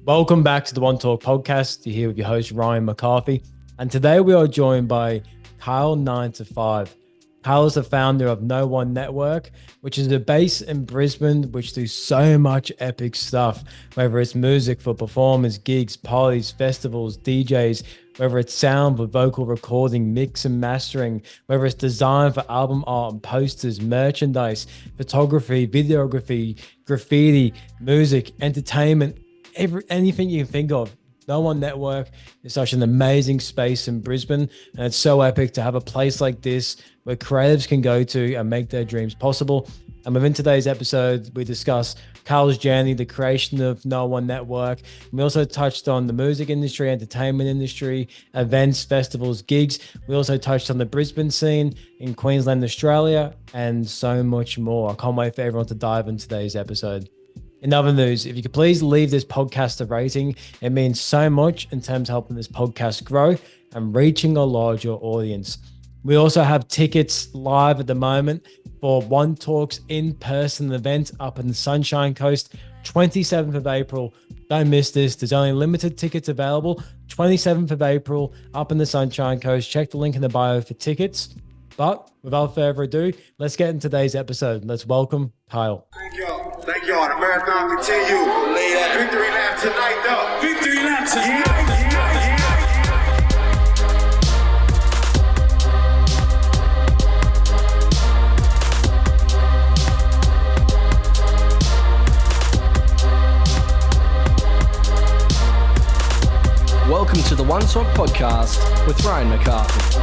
Welcome back to the One Talk podcast. You're here with your host, Ryan McCarthy. And today we are joined by Kyel925. Kyel is the founder of NO1NETWORK Network, which is a base in Brisbane, which do so much epic stuff, whether it's music for performers, gigs, parties, festivals, DJs, whether it's sound for vocal recording, mix and mastering, whether it's design for album art and posters, merchandise, photography, videography, graffiti, music, entertainment, anything you can think of. NO1NETWORK Network is such an amazing space in Brisbane, and it's so epic to have a place like this where creatives can go to and make their dreams possible. And within today's episode, we discuss Kyel's journey, the creation of NO1NETWORK Network. We also touched on the music industry, entertainment industry, events, festivals, gigs. We also touched on the Brisbane scene in Queensland, Australia, and so much more. I can't wait for everyone to dive into today's episode. In other news, if you could please leave this podcast a rating, it means so much in terms of helping this podcast grow and reaching a larger audience. We also have tickets live at the moment for One Talk's in-person event up in the Sunshine Coast, 27th of April. Don't miss this. There's only limited tickets available. 27th of April up in the Sunshine Coast. Check the link in the bio for tickets. But without further ado, let's get into today's episode. Let's welcome Kyel. Thank y'all. Thank y'all. The marathon continue. Lay that victory lap tonight, though. Victory lap tonight. Welcome to the One Talk podcast with Ryan McCarthy.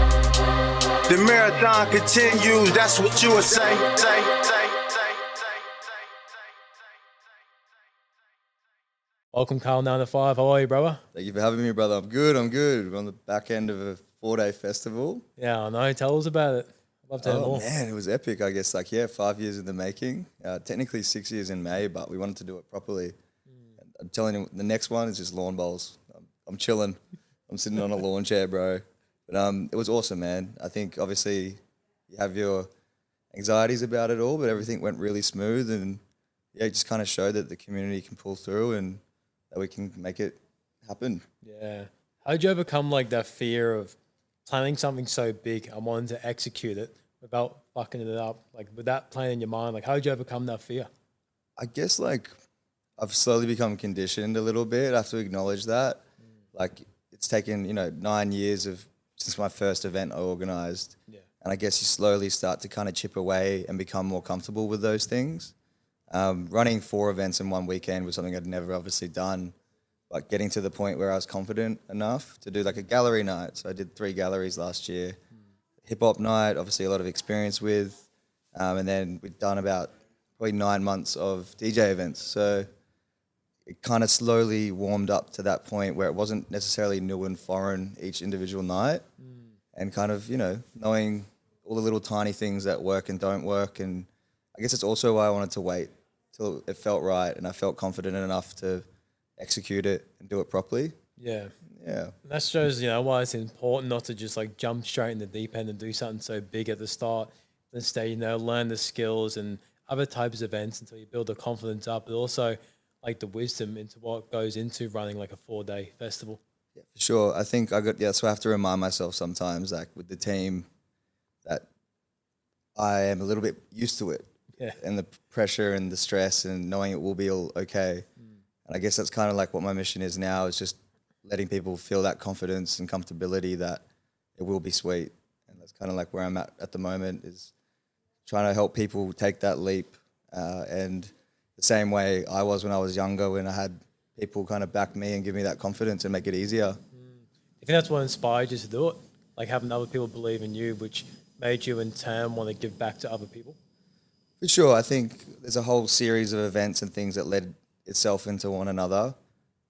The marathon continues. That's what you would say. Welcome, Kyel925. How are you, brother? Thank you for having me, brother. I'm good. We're on the back end of a 4-day festival. Yeah, I know. Tell us about it. I'd love to hear more. Man, it was epic, I guess. 5 years in the making. Technically 6 years in May, but we wanted to do it properly. I'm telling you, the next one is just lawn bowls. I'm chilling. I'm sitting on a lawn chair, bro. But it was awesome, man. I think, obviously, you have your anxieties about it all, but everything went really smooth. And, yeah, it just kind of showed that the community can pull through and that we can make it happen. Yeah. How did you overcome that fear of planning something so big and wanting to execute it without fucking it up? With that playing in your mind, how did you overcome that fear? I guess I've slowly become conditioned a little bit. I have to acknowledge that. It's taken, 9 years since my first event I organized. Yeah. And I guess you slowly start to kind of chip away and become more comfortable with those things. Running 4 events in one weekend was something I'd never obviously done, but getting to the point where I was confident enough to do a gallery night. So I did 3 galleries last year. Hip hop night, obviously a lot of experience with, and then we'd done about probably 9 months of DJ events. So it kind of slowly warmed up to that point where it wasn't necessarily new and foreign each individual night, and kind of, knowing all the little tiny things that work and don't work. And I guess it's also why I wanted to wait till it felt right and I felt confident enough to execute it and do it properly. Yeah. Yeah. And that shows, why it's important not to just jump straight in the deep end and do something so big at the start. Instead, learn the skills and other types of events until you build the confidence up, but also the wisdom into what goes into running a 4-day festival. Yeah, for sure. I think that's why I have to remind myself sometimes, with the team, that I am a little bit used to it. Yeah. And the pressure and the stress and knowing it will be all okay. And I guess that's kind of what my mission is now, is just letting people feel that confidence and comfortability that it will be sweet. And that's kind of where I'm at the moment, is trying to help people take that leap. And the same way I was when I was younger, when I had people kind of back me and give me that confidence and make it easier. I think that's what inspired you to do it, having other people believe in you, which made you in turn want to give back to other people. For sure. I think there's a whole series of events and things that led itself into one another,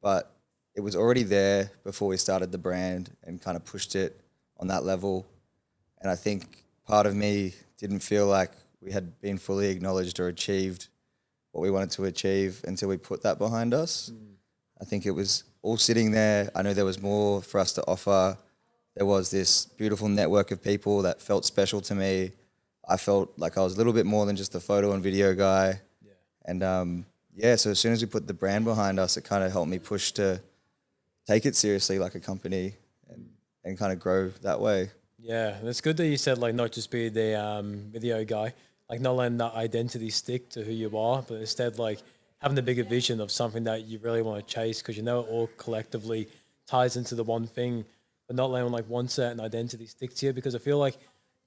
but it was already there before we started the brand and kind of pushed it on that level. And I think part of me didn't feel like we had been fully acknowledged or achieved what we wanted to achieve until we put that behind us. I think it was all sitting there. I knew there was more for us to offer. There was this beautiful network of people that felt special to me. I felt like I was a little bit more than just a photo and video guy. Yeah. And yeah, so as soon as we put the brand behind us, it kind of helped me push to take it seriously like a company and kind of grow that way. Yeah, and it's good that you said like not just be the video guy, like not letting that identity stick to who you are, but instead like having the bigger vision of something that you really want to chase because you know it all collectively ties into the one thing, but not letting like one certain identity stick to you because I feel like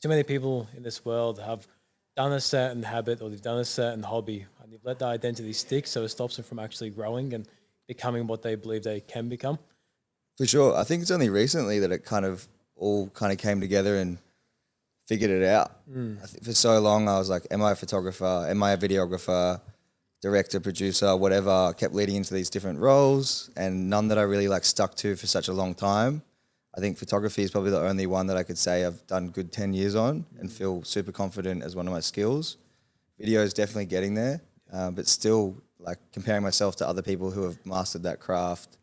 too many people in this world have done a certain habit or they've done a certain hobby and they've let that identity stick so it stops them from actually growing and becoming what they believe they can become. For sure. I think it's only recently that it kind of all kind of came together and figured it out. I think for so long I was like, am I a photographer? Am I a videographer? Director, producer, whatever. I kept leading into these different roles and none that I really like stuck to for such a long time. I think photography is probably the only one that I could say I've done good 10 years on and feel super confident as one of my skills. Video is definitely getting there, but still like comparing myself to other people who have mastered that craft.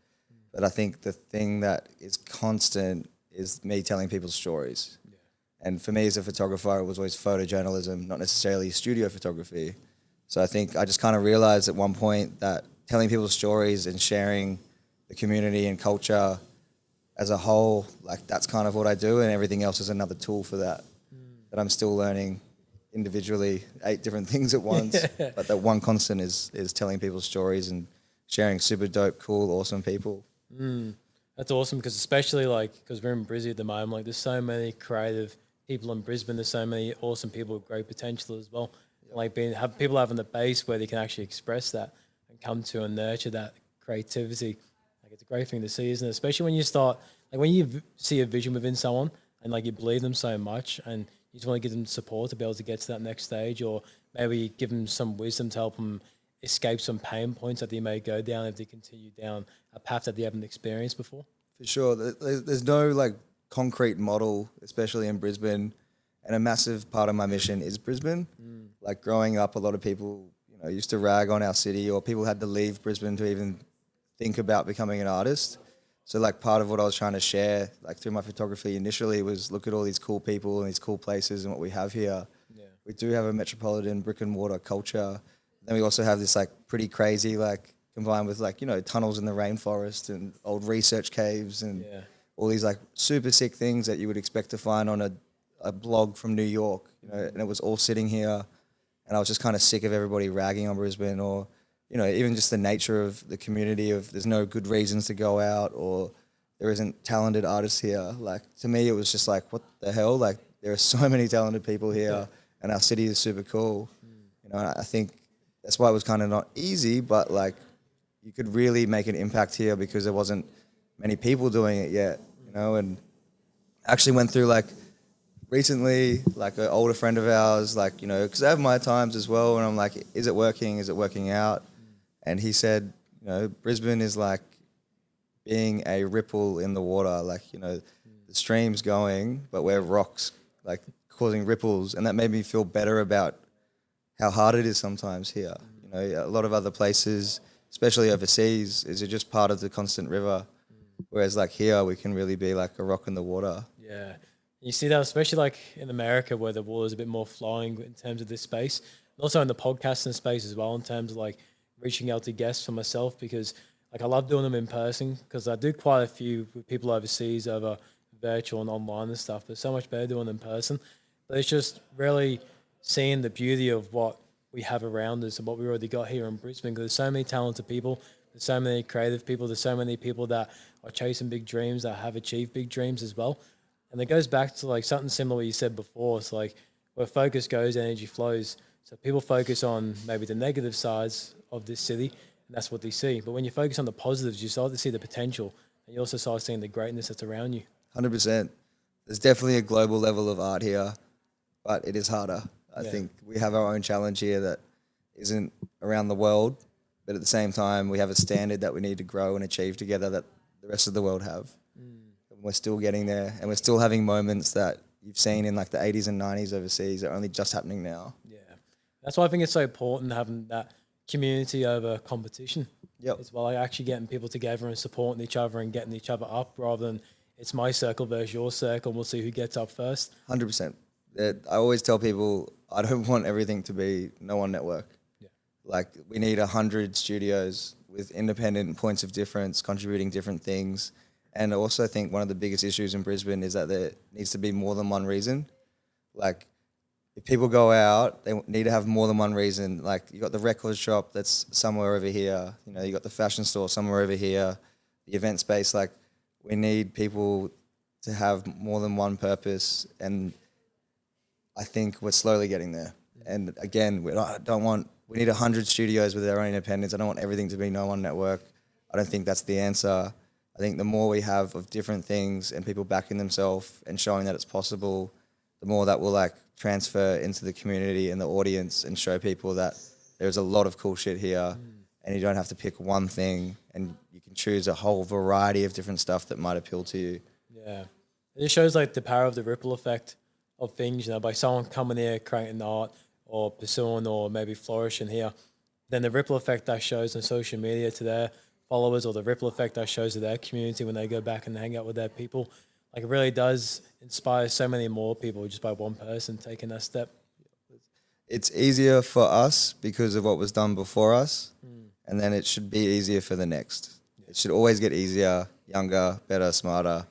But I think the thing that is constant is me telling people stories. Yeah. And for me as a photographer, it was always photojournalism, not necessarily studio photography. So I think I just kind of realized at one point that telling people stories and sharing the community and culture as a whole, like that's kind of what I do, and everything else is another tool for that. That I'm still learning individually 8 different things at once, but that one constant is telling people stories and sharing super dope, cool, awesome people. That's awesome because especially like because we're in Brisbane at the moment, like there's so many creative people in Brisbane. There's so many awesome people with great potential as well. Like people having the base where they can actually express that and come to and nurture that creativity. Like it's a great thing to see, isn't it? Especially when you start, like when you see a vision within someone and like you believe them so much and you just want to give them support to be able to get to that next stage, or maybe give them some wisdom to help them escape some pain points that they may go down if they continue down a path that they haven't experienced before. For sure. There's no like concrete model, especially in Brisbane. And a massive part of my mission is Brisbane. Like growing up, a lot of people, used to rag on our city, or people had to leave Brisbane to even think about becoming an artist. So like part of what I was trying to share, like through my photography initially, was look at all these cool people and these cool places and what we have here. Yeah. We do have a metropolitan brick and mortar culture. Then we also have this like pretty crazy, like combined with like, tunnels in the rainforest and old research caves and all these like super sick things that you would expect to find on a blog from New York, and it was all sitting here, and I was just kind of sick of everybody ragging on Brisbane, or even just the nature of the community of there's no good reasons to go out, or there isn't talented artists here. Like to me, it was just like, what the hell? Like there are so many talented people here, and our city is super cool. And I think that's why it was kind of not easy, but like you could really make an impact here because there wasn't many people doing it yet, and I actually went through like recently, like an older friend of ours, like, because I have my times as well, and I'm like, is it working? Is it working out? And he said, Brisbane is like being a ripple in the water, like, the stream's going, but we're rocks, like causing ripples. And that made me feel better about how hard it is sometimes here. A lot of other places, especially overseas, is just part of the constant river. Whereas like here, we can really be like a rock in the water. Yeah. You see that especially like in America where the water is a bit more flowing in terms of this space. And also in the podcasting space as well in terms of like reaching out to guests for myself because like I love doing them in person because I do quite a few with people overseas over virtual and online and stuff, but it's so much better doing them in person. But it's just really seeing the beauty of what we have around us and what we already got here in Brisbane because there's so many talented people, there's so many creative people, there's so many people that are chasing big dreams, that have achieved big dreams as well. And it goes back to like something similar what you said before. It's like where focus goes, energy flows. So people focus on maybe the negative sides of this city, and that's what they see. But when you focus on the positives, you start to see the potential, and you also start seeing the greatness that's around you. 100%. There's definitely a global level of art here, but it is harder. I think we have our own challenge here that isn't around the world, but at the same time, we have a standard that we need to grow and achieve together that the rest of the world have. We're still getting there, and we're still having moments that you've seen in like the 80s and 90s overseas are only just happening now. Yeah. That's why I think it's so important having that community over competition. Yep. As well, like actually getting people together and supporting each other and getting each other up rather than it's my circle versus your circle and we'll see who gets up first. 100%. I always tell people I don't want everything to be No One Network. Yeah. Like we need 100 studios with independent points of difference, contributing different things. And I also think one of the biggest issues in Brisbane is that there needs to be more than one reason. Like if people go out, they need to have more than one reason. Like you got the record shop that's somewhere over here. You know, you got the fashion store somewhere over here, the event space. Like we need people to have more than one purpose. And I think we're slowly getting there. And again, we need 100 studios with their own independence. I don't want everything to be No.ONE Network. I don't think that's the answer. I think the more we have of different things and people backing themselves and showing that it's possible, the more that will like transfer into the community and the audience and show people that there's a lot of cool shit here and you don't have to pick one thing and you can choose a whole variety of different stuff that might appeal to you. Yeah. It shows like the power of the ripple effect of things, you know, by someone coming here, creating art or pursuing or maybe flourishing here, then the ripple effect that shows on social media to their followers or the ripple effect that shows to their community when they go back and hang out with their people, like it really does inspire so many more people just by one person taking that step. It's easier for us because of what was done before us, and then it should be easier for the next. It should always get easier, younger, better, smarter,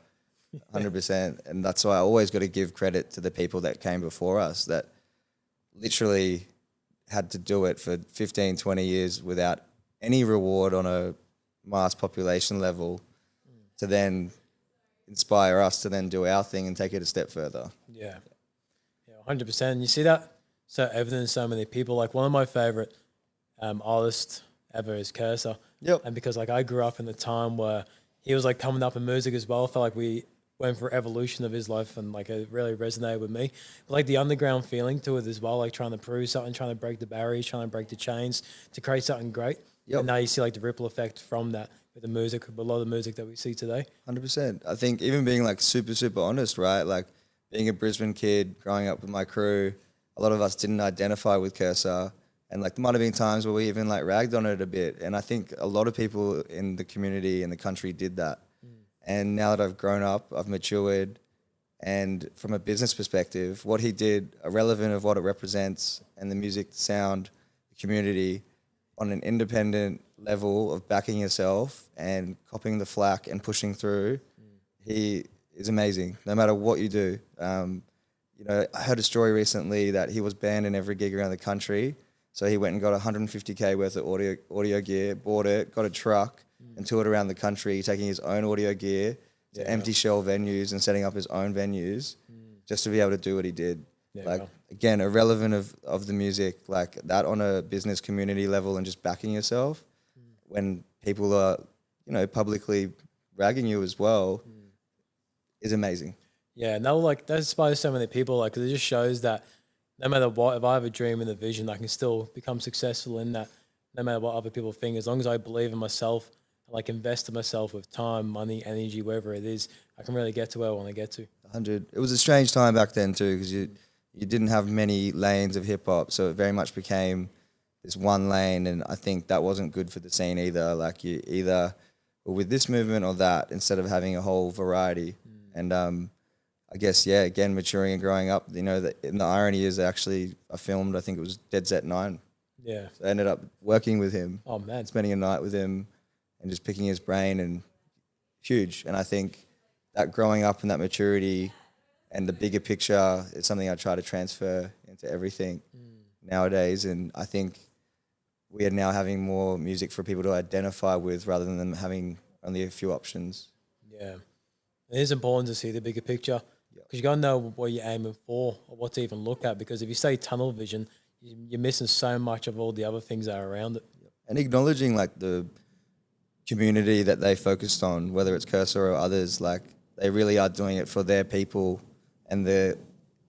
100%. And that's why I always got to give credit to the people that came before us that literally had to do it for 15, 20 years without any reward on a mass population level to then inspire us to then do our thing and take it a step further. Yeah. Yeah, 100%. You see that so evident in so many people. Like one of my favorite artists ever is Cursor. Yep. And because like I grew up in the time where he was like coming up in music as well. I felt like we went through evolution of his life and like it really resonated with me. But like the underground feeling to it as well, like trying to prove something, trying to break the barriers, trying to break the chains to create something great. Yep. And now you see like the ripple effect from that with the music, with a lot of the music that we see today. 100%. I think even being like super, super honest, right? Like being a Brisbane kid, growing up with my crew, a lot of us didn't identify with Cursor. And like there might have been times where we even like ragged on it a bit. And I think a lot of people in the community and the country did that. And now that I've grown up, I've matured. And from a business perspective, what he did, irrelevant of what it represents and the music, the sound, the community, on an independent level of backing yourself and copying the flack and pushing through, he is amazing, no matter what you do. You know, I heard a story recently that he was banned in every gig around the country. So he went and got $150K worth of audio gear, bought it, got a truck, and toured around the country, taking his own audio gear to empty shell venues and setting up his own venues just to be able to do what he did. Again, irrelevant of the music, like that on a business community level and just backing yourself when people are, you know, publicly ragging you as well is amazing. Yeah, and that inspires so many people, like, 'cause it just shows that no matter what, if I have a dream and a vision, I can still become successful in that, no matter what other people think. As long as I believe in myself, like invest in myself with time, money, energy, wherever it is, I can really get to where I want to get to. 100. It was a strange time back then too, because you didn't have many lanes of hip hop, so it very much became this one lane, and I think that wasn't good for the scene either. Like you either were with this movement or that, instead of having a whole variety. And I guess again, maturing and growing up, you know, and the irony is actually I filmed, I think it was Dead Set 9. Yeah. So I ended up working with him. Oh man, spending a night with him and just picking his brain, and huge. And I think that growing up and that maturity and the bigger picture is something I try to transfer into everything nowadays. And I think we are now having more music for people to identify with rather than them having only a few options. Yeah. It is important to see the bigger picture because you got to know what you're aiming for or what to even look at, because if you say tunnel vision, you're missing so much of all the other things that are around it. And acknowledging like the community that they focused on, whether it's Cursor or others, like they really are doing it for their people and the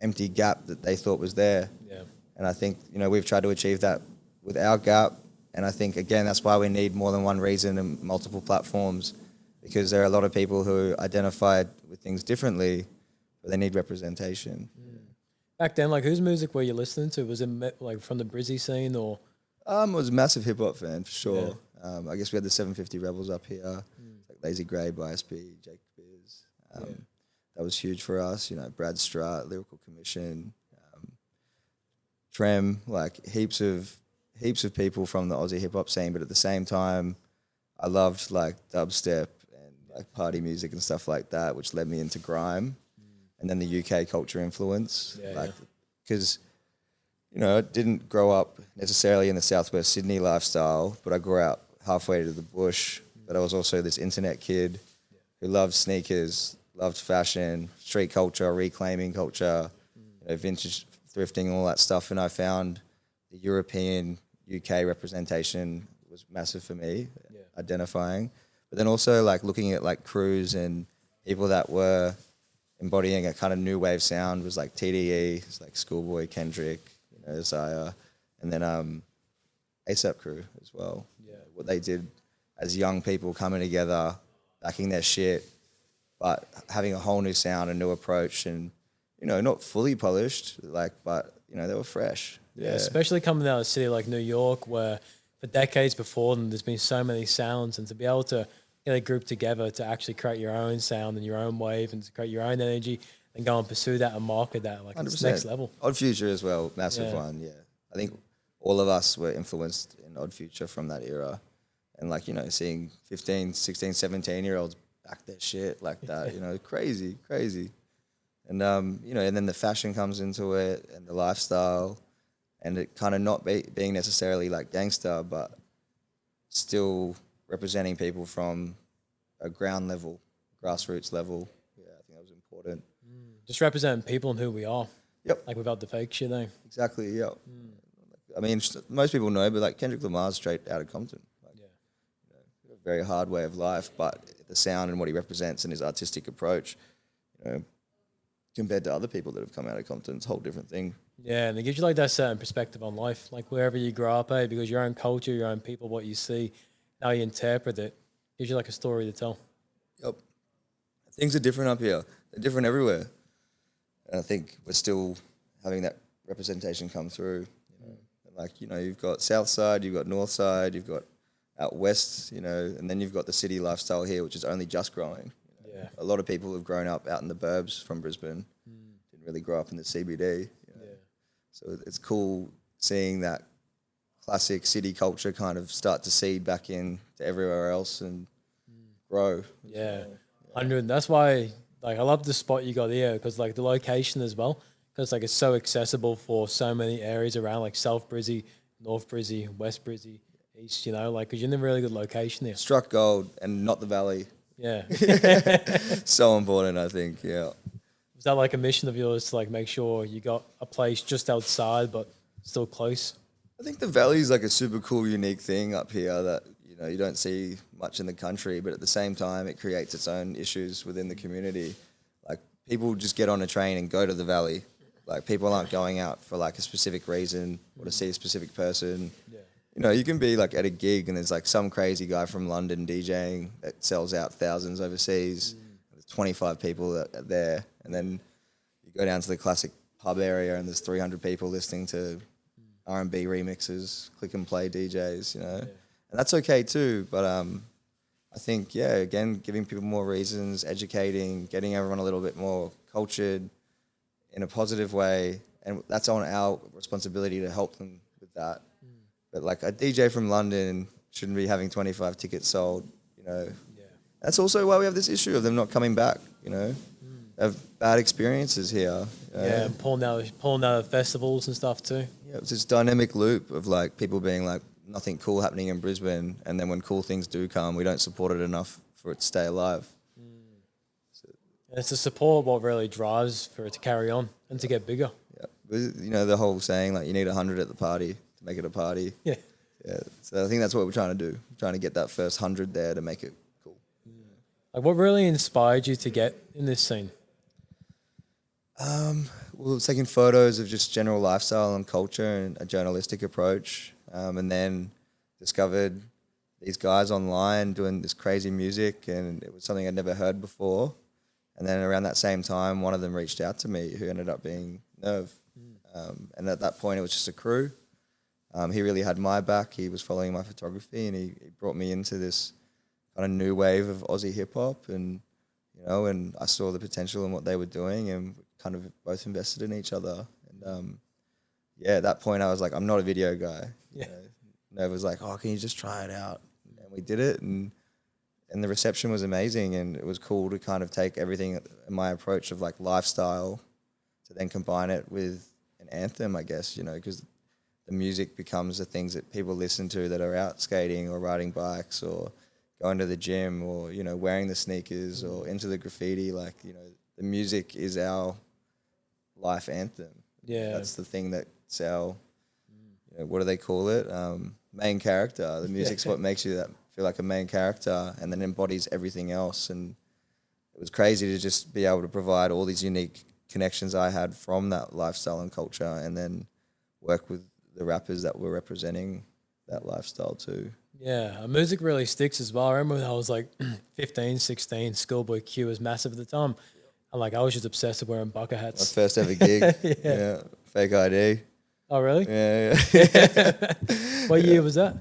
empty gap that they thought was there. Yeah. And I think, you know, we've tried to achieve that with our gap. And I think, again, that's why we need more than one reason and multiple platforms, because there are a lot of people who identify with things differently, but they need representation. Back then, like, whose music were you listening to? Was it like from the Brizzy scene or? I was a massive hip hop fan for sure. Yeah. I guess we had the 750 Rebels up here, like Lazy Grey, BSB, Jake Biz. That was huge for us. You know, Brad Strutt, Lyrical Commission, Trem, like heaps of heaps of people from the Aussie hip hop scene, but at the same time, I loved like dubstep and like party music and stuff like that, which led me into grime, and then the UK culture influence, because you know, I didn't grow up necessarily in the Southwest Sydney lifestyle, but I grew out halfway to the bush. But I was also this internet kid who loved sneakers, loved fashion, street culture, reclaiming culture, you know, vintage thrifting, all that stuff. And I found the European UK representation was massive for me, identifying. But then also like looking at like crews and people that were embodying a kind of new wave sound was like TDE, it's like Schoolboy, Kendrick, you know, Zaya, and then ASAP Crew as well. Yeah, what they did as young people coming together, backing their shit, but having a whole new sound, a new approach, and you know, not fully polished, like, but you know, they were fresh. Yeah, especially coming out of a city like New York, where for decades before them, there's been so many sounds, and to be able to get a group together to actually create your own sound and your own wave and to create your own energy and go and pursue that and market that, like it's next level. Odd Future as well, massive one, yeah. I think all of us were influenced in Odd Future from that era. And like, you know, seeing 15, 16, 17-year-olds back their shit like that, you know, crazy. And, you know, and then the fashion comes into it and the lifestyle and it kind of not being necessarily like gangster, but still representing people from a ground level, grassroots level. Yeah, I think that was important. Just representing people and who we are. Yep. Like without the fake shit, though. Exactly, yep. I mean, most people know, but like Kendrick Lamar's straight out of Compton. Like, you know, a very hard way of life, but the sound and what he represents and his artistic approach, you know, compared to other people that have come out of Compton, it's a whole different thing. Yeah, and it gives you like that certain perspective on life, like wherever you grow up, because your own culture, your own people, what you see, how you interpret it, gives you like a story to tell. Yep. Things are different up here. They're different everywhere. And I think we're still having that representation come through. You know? And like, you know, you've got South Side, you've got North Side, you've got out West, you know, and then you've got the city lifestyle here, which is only just growing. You know? A lot of people have grown up out in the burbs from Brisbane, didn't really grow up in the CBD. You know? So it's cool seeing that classic city culture kind of start to seed back in to everywhere else and grow. Yeah, 100. That's why, like, I love the spot you got here because, like, the location as well, because, like, it's so accessible for so many areas around, like, South Brizzy, North Brizzy, West Brizzy, East, you know, like, because you're in a really good location here. Struck gold and not the valley. Yeah. So important, I think, yeah. Was that, like, a mission of yours to, like, make sure you got a place just outside but still close? I think the valley is like a super cool, unique thing up here that, you know, you don't see much in the country, but at the same time, it creates its own issues within the community. Like, people just get on a train and go to the valley. Like, people aren't going out for like a specific reason or to see a specific person. Yeah. You know, you can be like at a gig and there's like some crazy guy from London DJing that sells out thousands overseas. There's 25 people that are there. And then you go down to the classic pub area and there's 300 people listening to R&B remixes, click and play DJs, you know. And that's okay too, but I think, yeah, again, giving people more reasons, educating, getting everyone a little bit more cultured in a positive way, and that's on our responsibility to help them with that. But like a DJ from London shouldn't be having 25 tickets sold, you know. That's also why we have this issue of them not coming back, you know. They have bad experiences here. You know? Yeah, and pulling out of festivals and stuff too. Yeah, it's this dynamic loop of like people being like, nothing cool happening in Brisbane, and then when cool things do come, we don't support it enough for it to stay alive. So, and it's the support what really drives for it to carry on and to get bigger. Yeah, you know the whole saying like you need 100 at the party to make it a party. Yeah. So I think that's what we're trying to do. We're trying to get that first 100 there to make it cool. Like, what really inspired you to get in this scene? Well, taking photos of just general lifestyle and culture and a journalistic approach. And then discovered these guys online doing this crazy music, and it was something I'd never heard before. And then around that same time, one of them reached out to me, who ended up being Nerve. And at that point, it was just a crew. He really had my back. He was following my photography, and he brought me into this kind of new wave of Aussie hip hop, and you know, and I saw the potential in what they were doing, and kind of both invested in each other. And yeah, at that point I was like, I'm not a video guy. Yeah. You know? Nova was like, oh, can you just try it out? And we did it, and the reception was amazing, and it was cool to kind of take everything in my approach of like lifestyle to then combine it with an anthem, I guess, you know, because the music becomes the things that people listen to that are out skating or riding bikes or going to the gym or, you know, wearing the sneakers or into the graffiti. Like, you know, the music is our life anthem. Yeah. That's the thing that's our, you know, what do they call it? Main character. The music's what makes you feel like a main character and then embodies everything else. And it was crazy to just be able to provide all these unique connections I had from that lifestyle and culture and then work with the rappers that were representing that lifestyle too. Yeah, music really sticks as well. I remember when I was like 15, 16, Schoolboy Q was massive at the time. And like I was just obsessed with wearing bucket My hats. first ever gig. Yeah. Fake ID. Oh, really? Yeah. What year was that?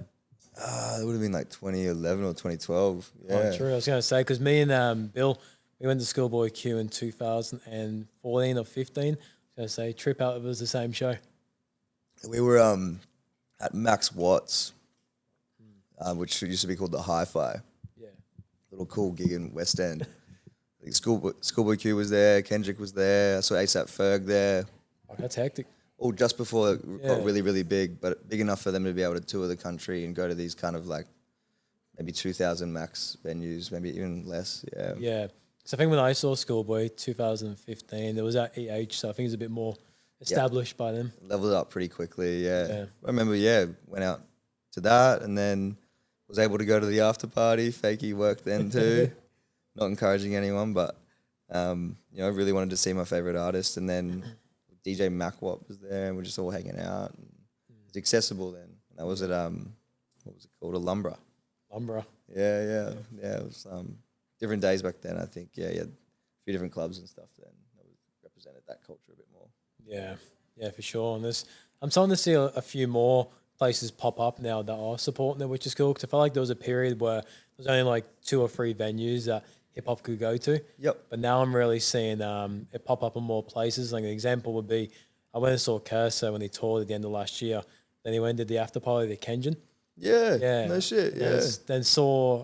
It would have been like 2011 or 2012. Yeah. Oh, true. I was going to say, because me and Bill, we went to Schoolboy Q in 2014 or 15. I was going to say, Trip Out was the same show. We were at Max Watts, which used to be called the Hi-Fi. Yeah. Little cool gig in West End. I think Schoolboy Q was there, Kendrick was there, I saw ASAP Ferg there. Oh, that's hectic. All just before it got really, really big, but big enough for them to be able to tour the country and go to these kind of like maybe 2,000 max venues, maybe even less. Yeah. Yeah. So I think when I saw Schoolboy 2015, it was at EH, so I think it's a bit more established by them. Leveled up pretty quickly, yeah. I remember, went out to that and then was able to go to the after party. Fakey worked then too. Not encouraging anyone, but you know, I really wanted to see my favorite artist. And then DJ Macwop was there, and we're just all hanging out. And it was accessible then. And that was at what was it called? Alumbra. Umbra. Yeah. It was different days back then. I think. Yeah, you had a few different clubs and stuff then that represented that culture a bit more. Yeah, for sure. And I'm starting to see a few more places pop up now that are supporting it, which is cool. Because I felt like there was a period where there was only like 2 or 3 venues that hip hop could go to. Yep. But now I'm really seeing it pop up in more places. Like an example would be, I went and saw Cursor when he toured at the end of last year. Then he went and did the after party, the Kenjin. Yeah. No shit. Yeah. And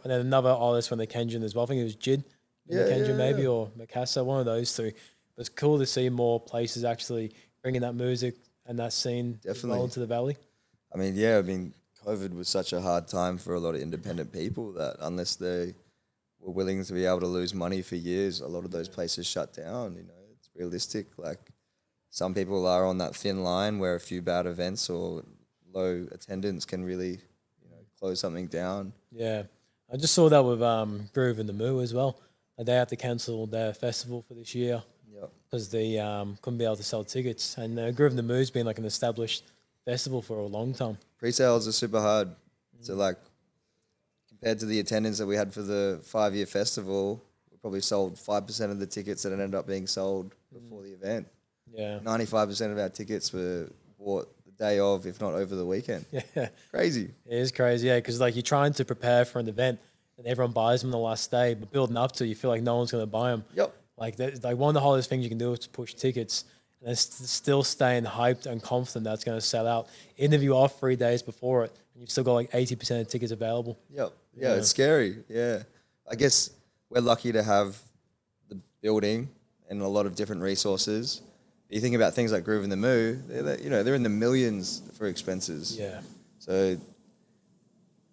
then another artist when the Kenjin as well. I think it was Jid. Kenjin maybe, or Mikasa, one of those 2. It's cool to see more places actually bringing that music and that scene well into the valley. I mean, COVID was such a hard time for a lot of independent people that unless they were willing to be able to lose money for years, a lot of those places shut down. You know, it's realistic. Like some people are on that thin line where a few bad events or low attendance can really, you know, close something down. Yeah, I just saw that with Groove and the Moo as well. They had to cancel their festival for this year. Because they couldn't be able to sell tickets. And Groove and the Moo's been like an established festival for a long time. Pre-sales are super hard. So like compared to the attendance that we had for the 5-year festival, we probably sold 5% of the tickets that ended up being sold before the event. Yeah. 95% of our tickets were bought the day of, if not over the weekend. Yeah. Crazy. It is crazy, yeah, because like you're trying to prepare for an event and everyone buys them the last day, but building up to it, you feel like no one's going to buy them. Yep. Like one of the hardest things you can do is to push tickets and then still staying hyped and confident that's going to sell out. Even if you are 3 days before it, and you've still got like 80% of tickets available. Yep. Yeah, it's scary. Yeah. I guess we're lucky to have the building and a lot of different resources. You think about things like Groove and the Moo, they're in the millions for expenses. Yeah. So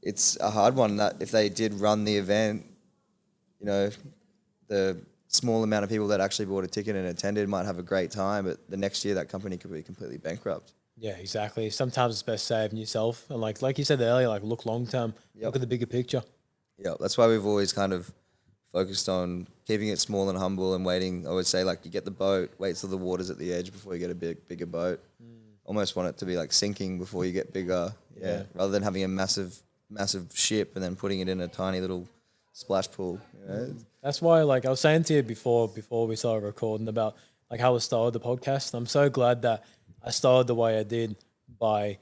it's a hard one that if they did run the event, you know, the small amount of people that actually bought a ticket and attended might have a great time, but the next year that company could be completely bankrupt. Yeah, exactly. Sometimes it's best saving yourself. And like you said earlier, like look long term, look at the bigger picture. Yeah, that's why we've always kind of focused on keeping it small and humble and waiting. I would say like you get the boat, wait till the water's at the edge before you get a bigger boat. Almost want it to be like sinking before you get bigger. Yeah. Rather than having a massive ship and then putting it in a tiny little splash pool. You know? That's why, like I was saying to you before we started recording about like how I started the podcast. I'm so glad that I started the way I did by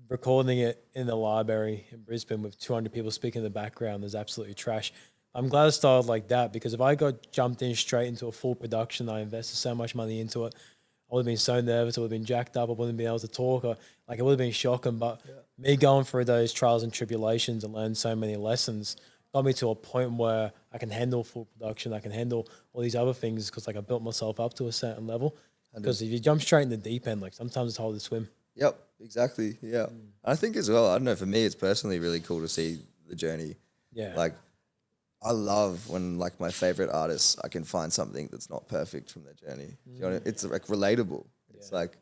recording it in the library in Brisbane with 200 people speaking in the background. There's absolutely trash. I'm glad I started like that because if I got jumped in straight into a full production, I invested so much money into it, would have been so nervous, I would have been jacked up, I wouldn't be able to talk, or like it would have been shocking. But me going through those trials and tribulations and learn so many lessons got me to a point where I can handle full production, I can handle all these other things because like I built myself up to a certain level. Because if you jump straight in the deep end, like sometimes it's hard to swim. Yep, exactly. Yeah. I think as well, I don't know, for me, it's personally really cool to see the journey. Yeah. Like, I love when, like, my favorite artists, I can find something that's not perfect from their journey. You know, it's like relatable. It's like,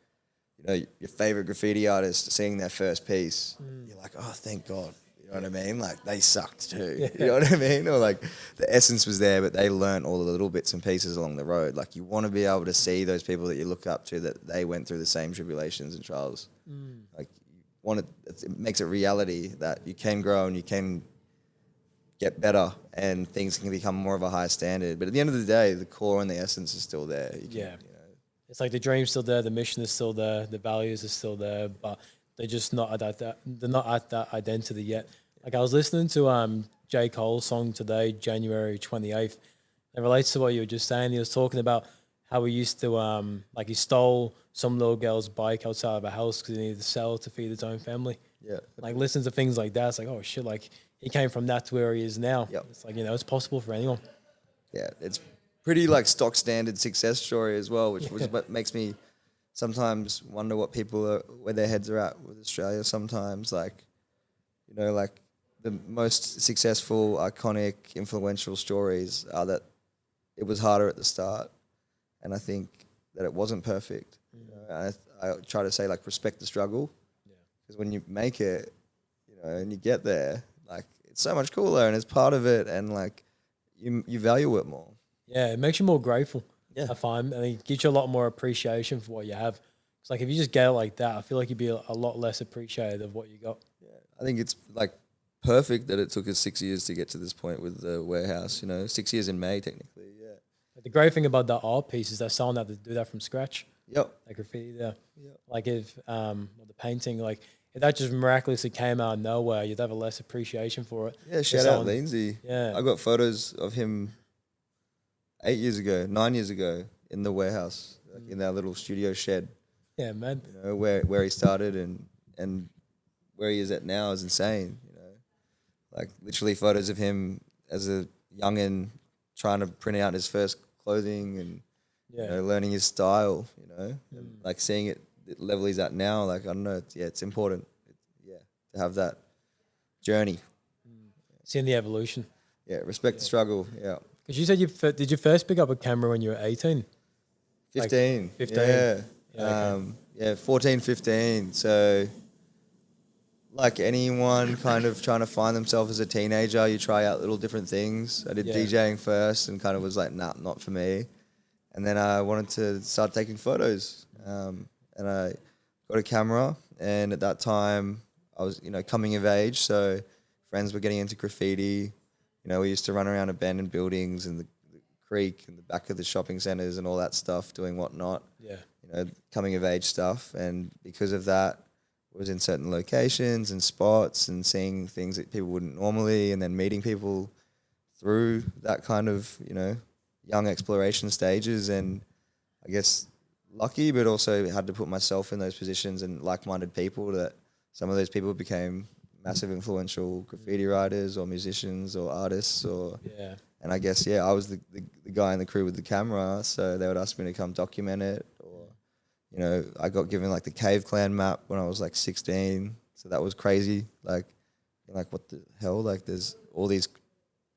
you know, your favorite graffiti artist seeing their first piece, you're like, oh, thank God. You know what I mean? Like, they sucked too. You know what I mean? Or like, the essence was there, but they learned all the little bits and pieces along the road. Like, you want to be able to see those people that you look up to, that they went through the same tribulations and trials. Like, you want it makes it reality that you can grow and you can get better and things can become more of a high standard. But at the end of the day, the core and the essence is still there. You can, you know. It's like the dream's still there, the mission is still there, the values are still there, but they're just not at that. They're not at that identity yet. Like I was listening to J. Cole's song today, January 28th. It relates to what you were just saying. He was talking about how he used to like he stole some little girl's bike outside of a house because he needed to sell it to feed his own family. Yeah. Like listen to things like that. It's like, oh shit, like he came from that to where he is now. Yep. It's like, you know, it's possible for anyone. Yeah, it's pretty like stock standard success story as well, which was what makes me sometimes wonder what people are, where their heads are at with Australia sometimes. Like, you know, like the most successful, iconic, influential stories are that it was harder at the start. And I think that it wasn't perfect. You know? I try to say, like, respect the struggle. Because when you make it, you know, and you get there, like, it's so much cooler and it's part of it, and, like, you value it more. Yeah, it makes you more grateful. Yeah. I find, and it gives you a lot more appreciation for what you have. It's like if you just get it like that, I feel like you'd be a lot less appreciative of what you got. Yeah, I think it's like perfect that it took us 6 years to get to this point with the warehouse. You know, 6 years in May technically. Yeah. The great thing about the art piece is that someone had to do that from scratch. Yep. Like graffiti there. Yep. Like if the painting, like if that just miraculously came out of nowhere, you'd have a less appreciation for it. Yeah, shout out Lindsay. Yeah. I got photos of him 9 years ago in the warehouse, like in our little studio shed. Yeah, man. You know, where he started and where he is at now is insane. You know, like literally photos of him as a youngin trying to print out his first clothing and you know, learning his style. You know, and like seeing it the level he's at now. Like I don't know, it's important. To have that journey. Seeing the evolution. Yeah, respect the struggle. Yeah. Because you said did you first pick up a camera when you were 18? 15. Like 15. Yeah. Okay. 14, 15. So, like anyone kind of trying to find themselves as a teenager, you try out little different things. I did DJing first and kind of was like, nah, not for me. And then I wanted to start taking photos. And I got a camera. And at that time, I was, you know, coming of age. So friends were getting into graffiti. You know, we used to run around abandoned buildings and the creek and the back of the shopping centers and all that stuff, doing whatnot. Yeah. You know, coming of age stuff. And because of that, I was in certain locations and spots and seeing things that people wouldn't normally, and then meeting people through that kind of, you know, young exploration stages. And I guess lucky, but also had to put myself in those positions and like-minded people that some of those people became massive influential graffiti writers or musicians or artists or and I guess I was the guy in the crew with the camera, so they would ask me to come document it. Or you know, I got given like the Cave Clan map when I was like 16, so that was crazy. Like what the hell, like there's all these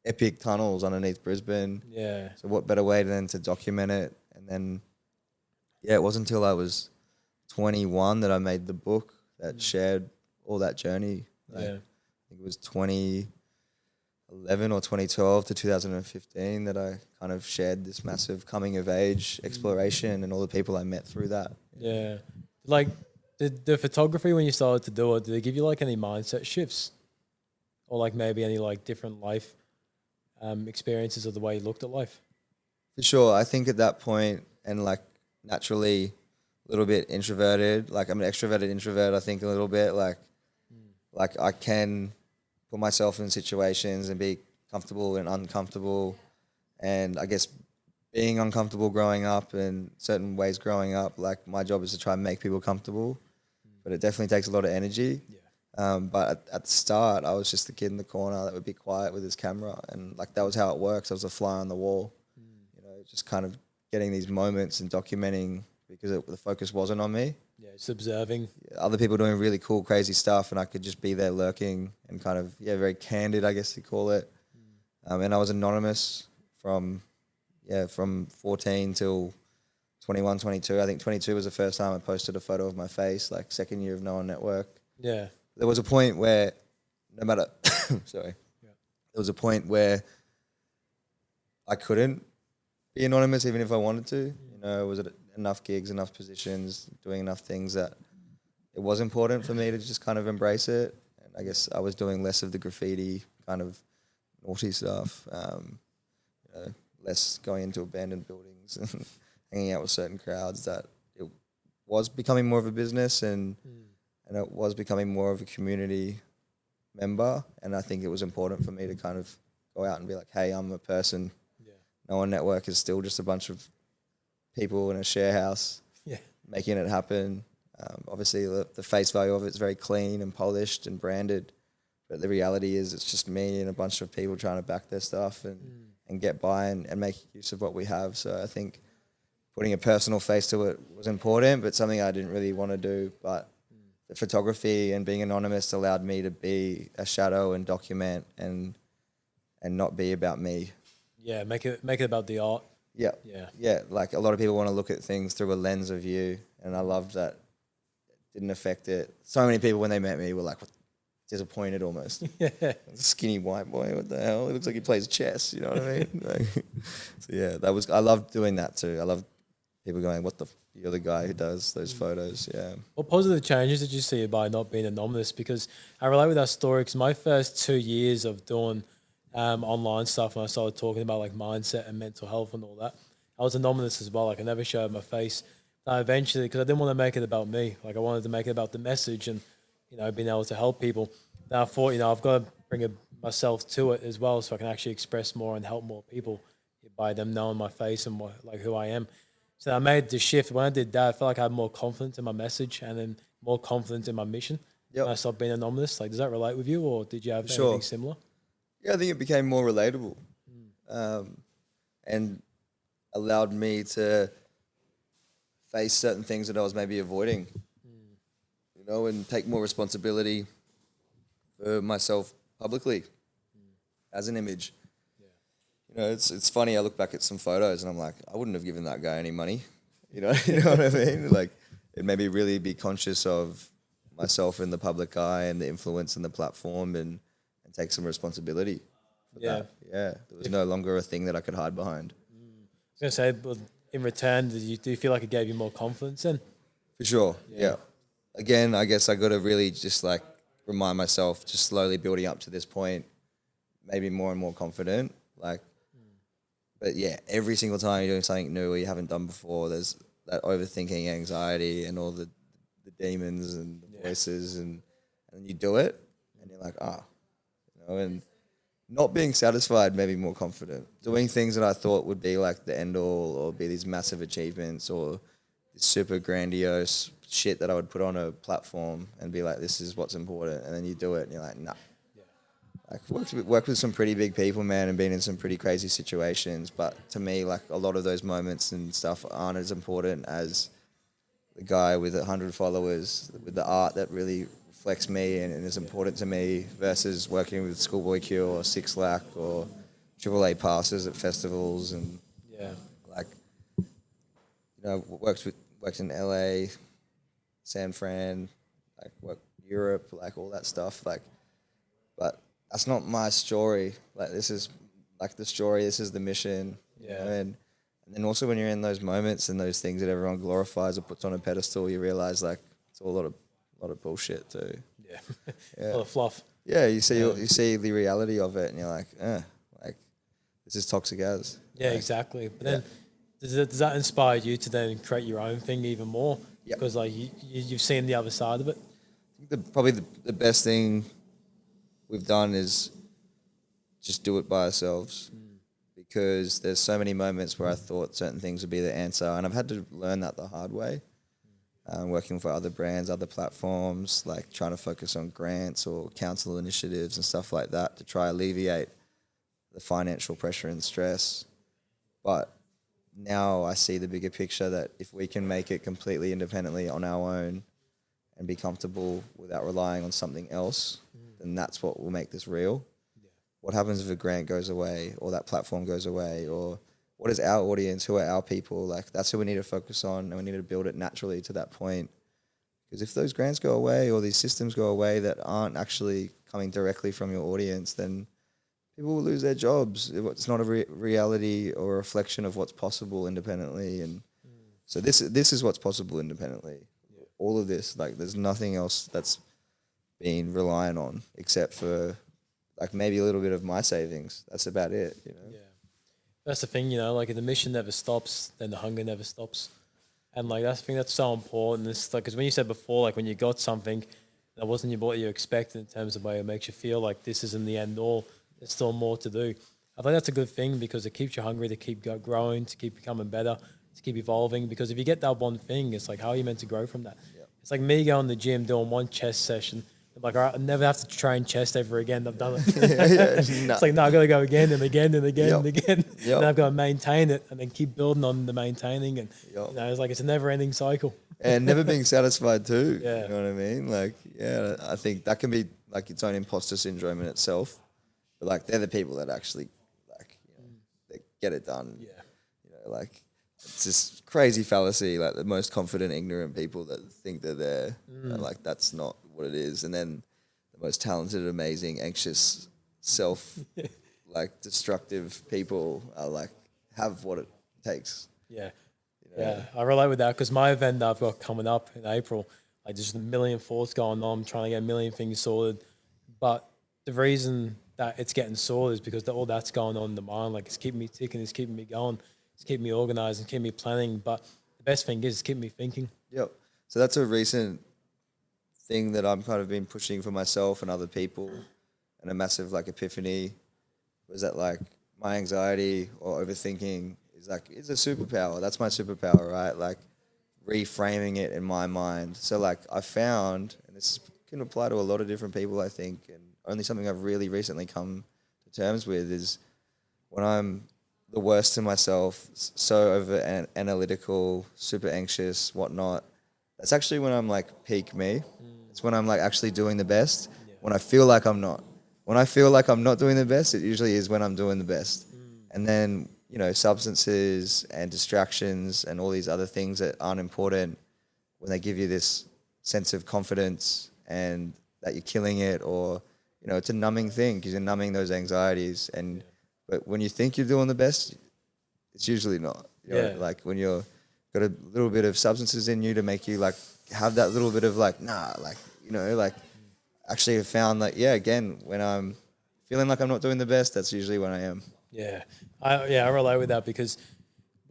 epic tunnels underneath Brisbane, so what better way than to document it? And then it wasn't until I was 21 that I made the book that shared all that journey. Like, I think it was 2011 or 2012 to 2015 that I kind of shared this massive coming of age exploration and all the people I met through that. Yeah. Like the photography, when you started to do it, did they give you like any mindset shifts or like maybe any like different life experiences of the way you looked at life? For sure. I think at that point, and like naturally a little bit introverted, like I'm an extroverted introvert, I think a little bit like I can put myself in situations and be comfortable and uncomfortable, and I guess being uncomfortable growing up and certain ways growing up. Like my job is to try and make people comfortable, but it definitely takes a lot of energy. But at the start, I was just the kid in the corner that would be quiet with his camera, and like that was how it works. I was a fly on the wall, you know, just kind of getting these moments and documenting because the focus wasn't on me. Yeah, just observing. Other people doing really cool, crazy stuff, and I could just be there lurking and kind of very candid, I guess you call it. And I was anonymous from 14 till 21, 22. I think 22 was the first time I posted a photo of my face, like second year of NO1NETWORK. Yeah. There was a point where no matter, there was a point where I couldn't be anonymous even if I wanted to. You know, was it enough gigs, enough positions, doing enough things that it was important for me to just kind of embrace it. And I guess I was doing less of the graffiti kind of naughty stuff, you know, less going into abandoned buildings and hanging out with certain crowds, that it was becoming more of a business and it was becoming more of a community member. And I think it was important for me to kind of go out and be like, hey, I'm a person. NO1NETWORK is still just a bunch of people in a share house making it happen. Obviously, the face value of it is very clean and polished and branded. But the reality is it's just me and a bunch of people trying to back their stuff and get by and make use of what we have. So I think putting a personal face to it was important, but something I didn't really want to do. But the photography and being anonymous allowed me to be a shadow and document and not be about me. Yeah, make it about the art. Yeah. Like a lot of people want to look at things through a lens of you, and I loved that it didn't affect it. So many people when they met me were like disappointed almost. Skinny white boy, what the hell? It looks like he plays chess. You know what I mean? Like, I loved doing that too. I loved people going, you're the guy who does those photos. Yeah. What positive changes did you see by not being anonymous? Because I relate with that story, because my first 2 years of doing online stuff, when I started talking about like mindset and mental health and all that, I was anonymous as well. Like I never showed my face. Eventually, because I didn't want to make it about me. Like I wanted to make it about the message and, you know, being able to help people. Now I thought, you know, I've got to bring myself to it as well, so I can actually express more and help more people by them knowing my face and like who I am. So I made the shift. When I did that, I felt like I had more confidence in my message and then more confidence in my mission. And I stopped being anonymous. Like, does that relate with you, or did you have anything similar? Yeah, I think it became more relatable, and allowed me to face certain things that I was maybe avoiding, you know, and take more responsibility for myself publicly as an image. You know, it's funny. I look back at some photos and I'm like, I wouldn't have given that guy any money. You know what I mean? Like, it made me really be conscious of myself in the public eye and the influence and the platform, and take some responsibility for that. Yeah, there was no longer a thing that I could hide behind. I was going to say, but in return, do you feel like it gave you more confidence then? For sure, yeah. Again, I guess I got to really just like remind myself, just slowly building up to this point, maybe more and more confident. Like, but yeah, every single time you're doing something new or you haven't done before, there's that overthinking, anxiety, and all the demons and the voices, and you do it, and you're like, you know, and not being satisfied made me more confident. Doing things that I thought would be like the end all, or be these massive achievements, or this super grandiose shit that I would put on a platform and be like, this is what's important, and then you do it and you're like, nah. Like worked with some pretty big people, man, and been in some pretty crazy situations. But to me, like a lot of those moments and stuff aren't as important as the guy with 100 followers, with the art that really reflects me and is important to me, versus working with Schoolboy Q or Six Lack or AAA passes at festivals and like, you know, worked in LA, San Fran, like worked Europe, like all that stuff, like, but that's not my story. Like, this is like the story. This is the mission. You know? And then also when you're in those moments and those things that everyone glorifies or puts on a pedestal, you realize like it's all a lot of bullshit too. A lot of fluff. Yeah, you see the reality of it, and you're like, like this is toxic as. Yeah, exactly. But then does that inspire you to then create your own thing even more? Because like you've seen the other side of it. I think probably the best thing we've done is just do it by ourselves, because there's so many moments where I thought certain things would be the answer, and I've had to learn that the hard way. Working for other brands, other platforms, like trying to focus on grants or council initiatives and stuff like that to try alleviate the financial pressure and stress. But now I see the bigger picture that if we can make it completely independently on our own and be comfortable without relying on something else, then that's what will make this real. Yeah. What happens if a grant goes away or that platform goes away, or what is our audience? Who are our people? Like, that's who we need to focus on, and we need to build it naturally to that point. Because if those grants go away or these systems go away that aren't actually coming directly from your audience, then people will lose their jobs. It's not a reality or a reflection of what's possible independently. And so this is what's possible independently. Yeah. All of this, like, there's nothing else that's been reliant on except for like maybe a little bit of my savings. That's about it, you know? Yeah. That's the thing, you know, like if the mission never stops, then the hunger never stops. And like, that's the thing that's so important. It's like, because when you said before, like when you got something that wasn't what you expected in terms of way it makes you feel like this isn't the end all, there's still more to do. I think that's a good thing because it keeps you hungry to keep growing, to keep becoming better, to keep evolving. Because if you get that one thing, it's like, how are you meant to grow from that? Yeah. It's like me going to the gym, doing one chest session. Like, all right, I never have to train chest ever again. I've done it. It's like, no, I got to go again and again and again and again. And I've got to maintain it and then keep building on the maintaining. And, you know, it's like, it's a never ending cycle. And never being satisfied too. Yeah. You know what I mean? Like, yeah, I think that can be like its own imposter syndrome in itself. But like, they're the people that actually, like, you know, they get it done. Yeah. You know, like, it's this crazy fallacy, like the most confident, ignorant people that think they're there. And like, that's not what it is. And then the most talented, amazing, anxious, like destructive people are like, have what it takes. Yeah. You know? Yeah. I relate with that because my event that I've got coming up in April, like there's a million thoughts going on. I'm trying to get a million things sorted. But the reason that it's getting sorted is because all that's going on in the mind. Like, it's keeping me ticking, it's keeping me going. It's keeping me organized and keeping me planning. But the best thing is keeping me thinking. Yep. So that's a recent thing that I'm kind of been pushing for myself and other people, and a massive like epiphany was that like my anxiety or overthinking is like, it's a superpower. That's my superpower, right? Like reframing it in my mind. So like I found, and this can apply to a lot of different people, I think, and only something I've really recently come to terms with is when I'm the worst to myself, so over analytical, super anxious, whatnot. That's actually when I'm like peak me. It's when I'm like actually doing the best. Yeah. When I feel like I'm not. When I feel like I'm not doing the best, it usually is when I'm doing the best. And then, you know, substances and distractions and all these other things that aren't important, when they give you this sense of confidence and that you're killing it, or, you know, it's a numbing thing because you're numbing those anxieties. And but when you think you're doing the best, it's usually not. You know, like when you're got a little bit of substances in you to make you like have that little bit of like, nah, like, you know, like actually have found that, yeah, again, when I'm feeling like I'm not doing the best, that's usually when I am. Yeah. I relate with that because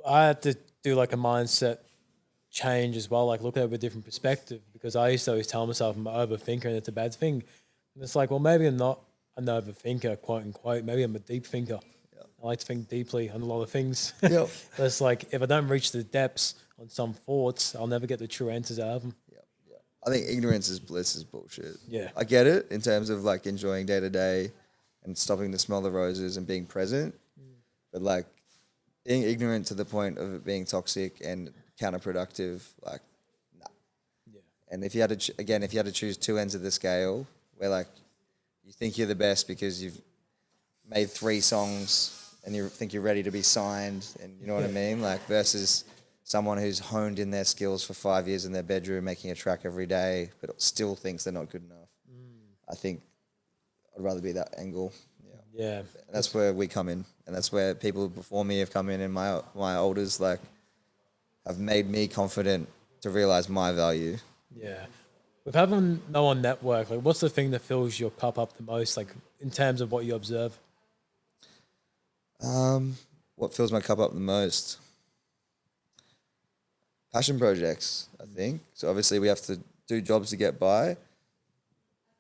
I had to do like a mindset change as well, like look at it with a different perspective, because I used to always tell myself I'm an overthinker and it's a bad thing. And it's like, well, maybe I'm not an overthinker, quote unquote. Maybe I'm a deep thinker. Yep. I like to think deeply on a lot of things. Yep. But it's like, if I don't reach the depths on some thoughts, I'll never get the true answers out of them. Yep. Yep. I think ignorance is bliss is bullshit. Yeah. I get it in terms of like enjoying day to day and stopping to smell the roses and being present. But like being ignorant to the point of it being toxic and counterproductive, like, nah. Yeah. And if you had to, if you had to choose two ends of the scale where like you think you're the best because you've made 3 songs and you think you're ready to be signed, and you know what I mean? Like versus someone who's honed in their skills for 5 years in their bedroom, making a track every day, but still thinks they're not good enough. I think I'd rather be that angle. Yeah. And that's where we come in. And that's where people before me have come in, and my elders like have made me confident to realize my value. Yeah. With having No.ONE NETWORK, like what's the thing that fills your cup up the most, like in terms of what you observe? What fills my cup up the most? Passion projects, I think. So obviously we have to do jobs to get by,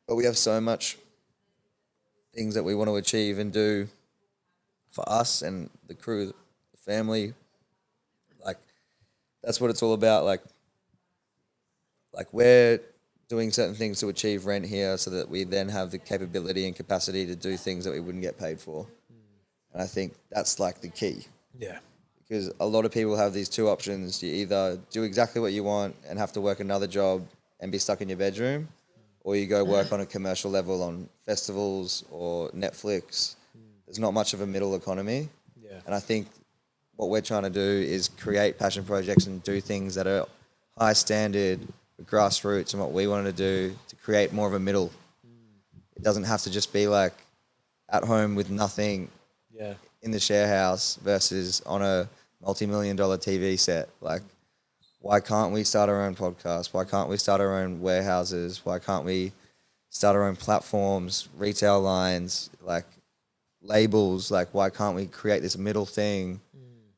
but we have so much things that we want to achieve and do for us and the crew, the family, like that's what it's all about. Like we're doing certain things to achieve rent here so that we then have the capability and capacity to do things that we wouldn't get paid for. And I think that's like the key. Yeah. Because a lot of people have these two options. You either do exactly what you want and have to work another job and be stuck in your bedroom, or you go work on a commercial level on festivals or Netflix. There's not much of a middle economy. Yeah. And I think what we're trying to do is create passion projects and do things that are high standard, grassroots, and what we want to do to create more of a middle. It doesn't have to just be like at home with nothing Yeah. in the share house versus on a multi-million-dollar TV set. Like, why can't we start our own podcast? Why can't we start our own warehouses? Why can't we start our own platforms, retail lines, like labels? Like, why can't we create this middle thing?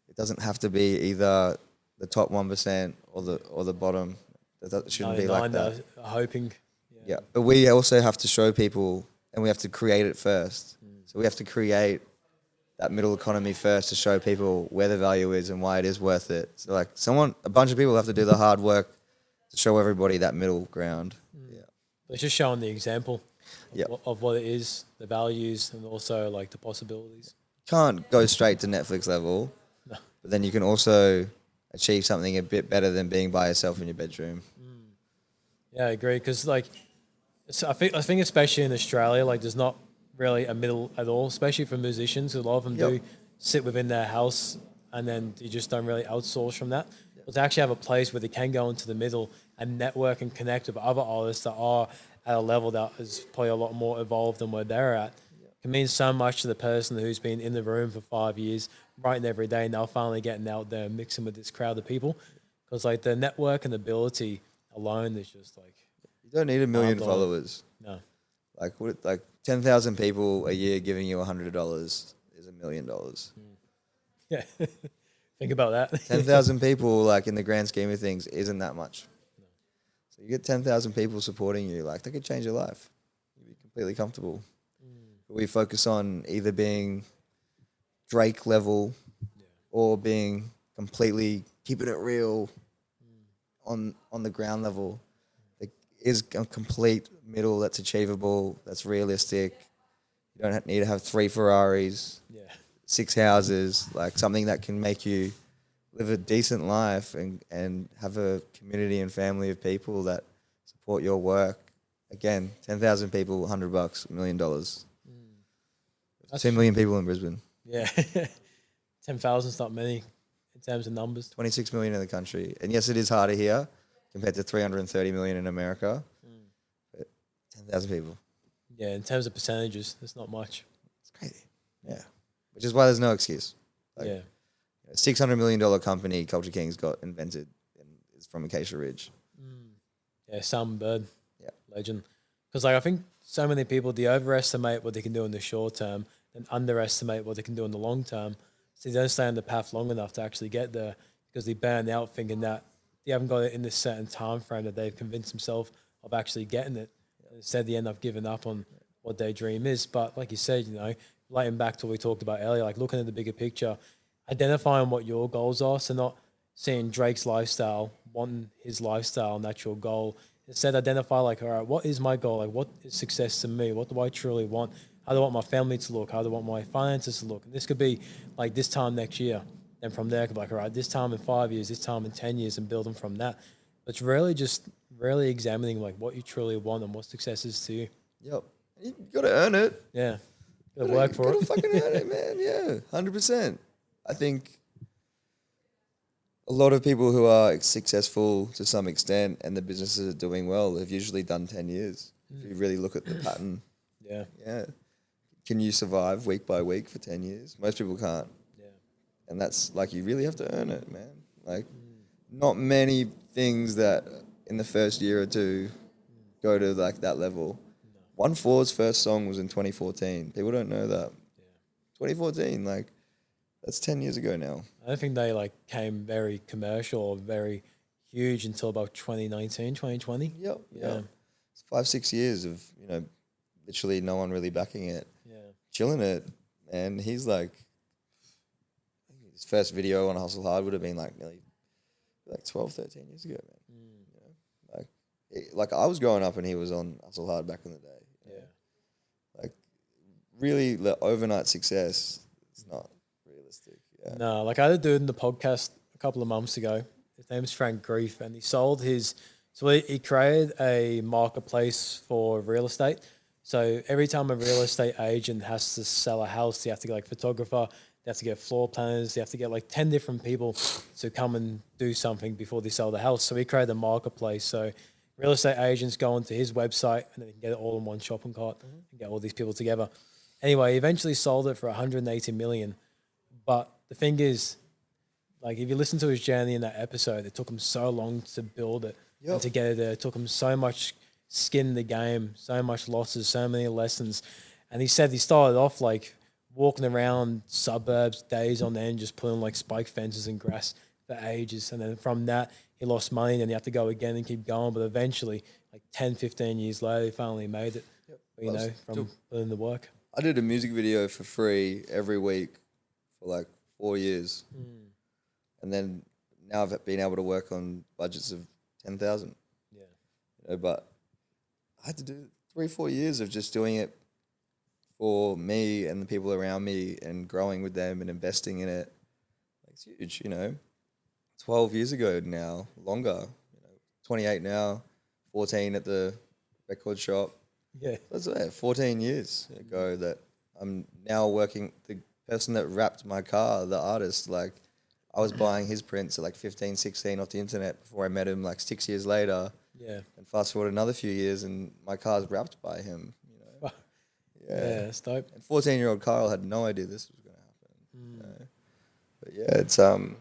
It doesn't have to be either the top 1% or the bottom. That shouldn't be like that. Hoping. Yeah, but we also have to show people, and we have to create it first. So we have to create that middle economy first to show people where the value is and why it is worth it. So like a bunch of people have to do the hard work to show everybody that middle ground. Yeah. It's just showing the example Yeah. of what it is, the values, and also like the possibilities. Can't go straight to Netflix level, No. but then you can also achieve something a bit better than being by yourself in your bedroom. Yeah, I agree. Because like, I think especially in Australia, like there's not really a middle at all, especially for musicians. A lot of them do sit within their house, and then you just don't really outsource from that. But to actually have a place where they can go into the middle and network and connect with other artists that are at a level that is probably a lot more evolved than where they're at, can mean so much to the person who's been in the room for 5 years, writing every day, now finally getting out there and mixing with this crowd of people. Because like the network and ability alone is just like, You don't need a million Mind-blowing. followers. no. Like 10,000 people a year giving you $100 is $1 million. Yeah. Think about that. 10,000 people, like in the grand scheme of things, isn't that much. So you get 10,000 people supporting you, like that could change your life. You'd be completely comfortable. But we focus on either being Drake level or being completely keeping it real on the ground level. There is a complete middle that's achievable, that's realistic. You don't need to have 3 Ferraris, Yeah. 6 houses, like something that can make you live a decent life and have a community and family of people that support your work. Again, 10,000 people, $100, $1 million. 2 million people in Brisbane. Yeah. 10,000 is not many in terms of numbers. 26 million in the country. And yes, it is harder here compared to 330 million in America. But 10,000 people. Yeah, in terms of percentages, it's not much. It's crazy. Yeah. Which is why there's no excuse. Like, Yeah. a $600 million company, Culture Kings, got invented and is from Acacia Ridge. Yeah, Sam Bird. Yeah. Legend. Because like I think so many people, they overestimate what they can do in the short term and underestimate what they can do in the long term. So they don't stay on the path long enough to actually get there because they burn out thinking that they haven't got it in this certain time frame that they've convinced themselves of actually getting it. Instead, they end up giving up on what their dream is. But like you said, you know, relating back to what we talked about earlier, like looking at the bigger picture, identifying what your goals are. So not seeing Drake's lifestyle, wanting his lifestyle, and that's your goal. Instead, identify like, all right, what is my goal? Like, what is success to me? What do I truly want? How do I want my family to look? How do I want my finances to look? And this could be like this time next year. And from there, it could be like, all right, this time in 5 years, this time in 10 years, and building from that. But it's really just really examining like what you truly want and what success is to you. Yep. You got to earn it. Yeah. Gotta work for Gotta it. fucking earn it, man. Yeah, 100%. I think a lot of people who are successful to some extent and the businesses are doing well have usually done 10 years. If you really look at the pattern. Yeah. Yeah. Can you survive week by week for 10 years? Most people can't. Yeah. And that's like, you really have to earn it, man. Like, not many things that in the first year or two go to like that level. 1/4's first song was in 2014. People don't know that. 2014, like, that's 10 years ago now. I don't think they like came very commercial or very huge until about 2019, 2020. Yep. Yeah. It's 5-6 years of, literally no one really backing it. Yeah. Chilling it. And he's like his first video on Hustle Hard would have been like nearly like 12, 13 years ago, man. You know? Like I was growing up and he was on Hustle Hard back in the day. You know? Like really overnight success is not realistic. Yeah. No, like I had a dude in the podcast a couple of months ago. His name's Frank Grief, and he sold his. So he created a marketplace for real estate. So every time a real estate agent has to sell a house, they have to get like photographer, they have to get floor planners, they have to get like 10 different people to come and do something before they sell the house. So he created a marketplace. So real estate agents go onto his website and then they can get it all in one shopping cart and get all these people together. Anyway, he eventually sold it for 180 million. But the thing is, like if you listen to his journey in that episode, it took him so long to build it and to get it there. It took him so much skin in the game, so much losses, so many lessons. And he said he started off like walking around suburbs days on end, just putting like spike fences and grass for ages. And then from that, he lost money and then he had to go again and keep going. But eventually, like 10, 15 years later, he finally made it, you know, from putting the work. I did a music video for free every week for like 4 years. And then now I've been able to work on budgets of 10,000. Yeah. You know, but I had to do 3-4 years of just doing it for me and the people around me and growing with them and investing in it. It's huge, you know. 12 years ago now, longer, you know, 28 now, 14 at the record shop. Yeah. That's 14 years ago that I'm now working. The person that wrapped my car, the artist, like I was buying his prints at like 15, 16 off the internet before I met him like 6 years later. Yeah. And fast forward another few years and my car's wrapped by him, you know. Yeah, that's dope. And 14-year-old Kyle had no idea this was going to happen. You know? But yeah, it's you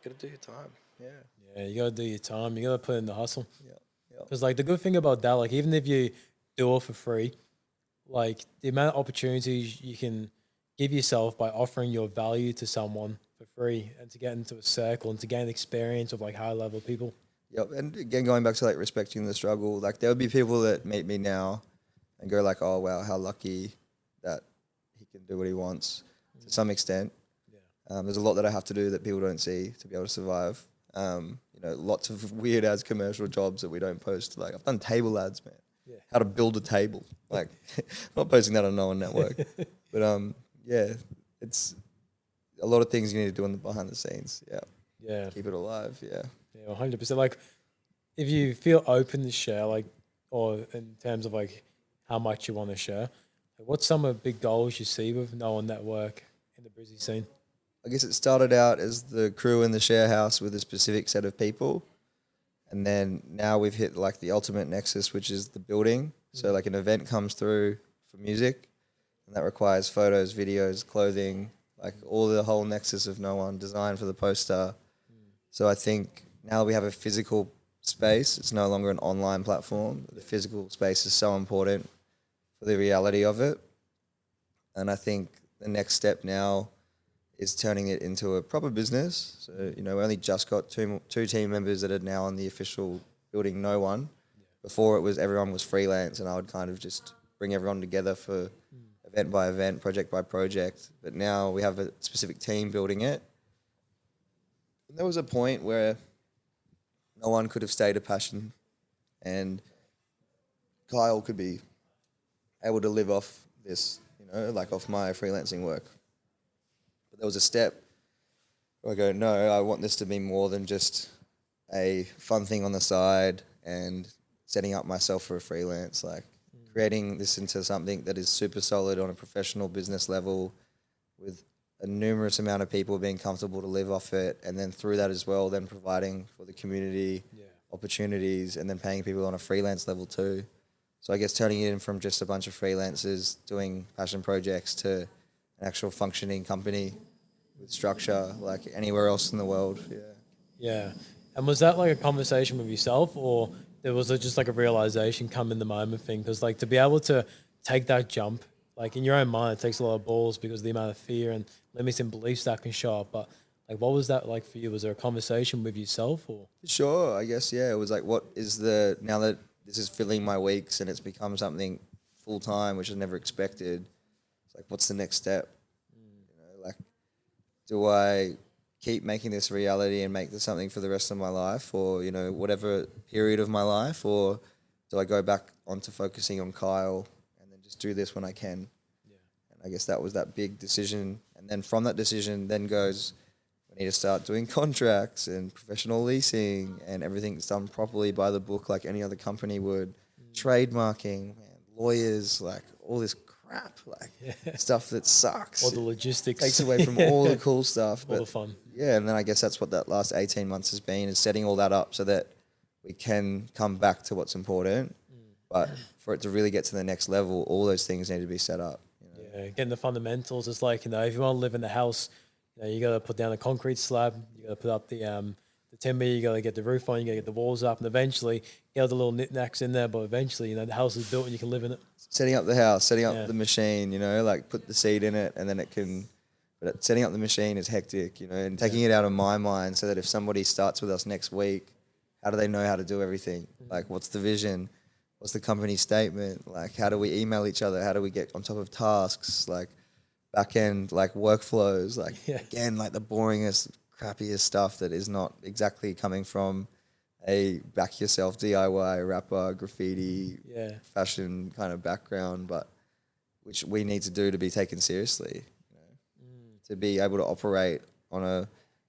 got to do your time. Yeah. Yeah, you got to do your time. You got to put in the hustle. Yeah. Because like the good thing about that, like even if you do it for free, like the amount of opportunities you can give yourself by offering your value to someone for free and to get into a circle and to gain experience of like high level people. Yep. And again, going back to like respecting the struggle, like there would be people that meet me now and go like, oh, wow, how lucky that he can do what he wants to some extent. Yeah. There's a lot that I have to do that people don't see to be able to survive. You know, lots of weird ass commercial jobs that we don't post. Like I've done table ads, man. Yeah. How to build a table. Like I'm not posting that on No.ONE Network. But yeah, it's a lot of things you need to do behind the scenes. Yeah. Yeah. Keep it alive. Yeah. Yeah, 100%. Like if you feel open to share, like, or in terms of like how much you want to share, like, what's some of the big goals you see with No.ONE Network in the Brizzy scene? I guess it started out as the crew in the share house with a specific set of people. And then now we've hit like the ultimate nexus, which is the building. So like an event comes through for music and that requires photos, videos, clothing, like all the whole nexus of No.ONE, design for the poster. So I think now we have a physical space. It's no longer an online platform. The physical space is so important for the reality of it. And I think the next step now is turning it into a proper business. So, you know, we only just got two team members that are now on the official building No.ONE. Before it was everyone was freelance and I would kind of just bring everyone together for event by event, project by project. But now we have a specific team building it. And there was a point where No.ONE could have stayed a passion and Kyel could be able to live off this, you know, like off my freelancing work. But there was a step where I go, no, I want this to be more than just a fun thing on the side and setting up myself for a freelance, like creating this into something that is super solid on a professional business level with a numerous amount of people being comfortable to live off it. And then through that as well, then providing for the community opportunities and then paying people on a freelance level too. So I guess turning it in from just a bunch of freelancers doing passion projects to an actual functioning company with structure like anywhere else in the world. Yeah. Yeah. And was that like a conversation with yourself or there was just like a realization come in the moment thing? Because like to be able to take that jump, like in your own mind, it takes a lot of balls because of the amount of fear and limits and beliefs that can show up. But like, what was that like for you? Was there a conversation with yourself or? Sure. I guess, yeah. It was like, what is now that this is filling my weeks and it's become something full time, which I never expected. It's like, what's the next step? You know, like do I keep making this reality and make this something for the rest of my life, or whatever period of my life, or do I go back onto focusing on Kyel and then just do this when I can? Yeah. And I guess that was that big decision, and then from that decision then goes, we need to start doing contracts and professional leasing, and everything's done properly by the book like any other company would. Trademarking, man, lawyers, like all this crap, like stuff that sucks. All the logistics. Takes away from all the cool stuff. All the fun. Yeah, and then I guess that's what that last 18 months has been, is setting all that up so that we can come back to what's important. But for it to really get to the next level, all those things need to be set up. Yeah, getting the fundamentals. It's like, if you want to live in the house, you got to put down a concrete slab, you got to put up the timber, you got to get the roof on, you got to get the walls up, and eventually get all the little knickknacks in there, but eventually, the house is built and you can live in it. Setting up the house, setting up the machine, like put the seed in it and then it can, but setting up the machine is hectic, and taking it out of my mind so that if somebody starts with us next week, how do they know how to do everything? Like, what's the vision? What's the company statement? Like, how do we email each other? How do we get on top of tasks? Like, back end, like workflows, like again, like the boringest, crappiest stuff that is not exactly coming from a back yourself DIY rapper, graffiti, fashion kind of background, but which we need to do to be taken seriously, to be able to operate on a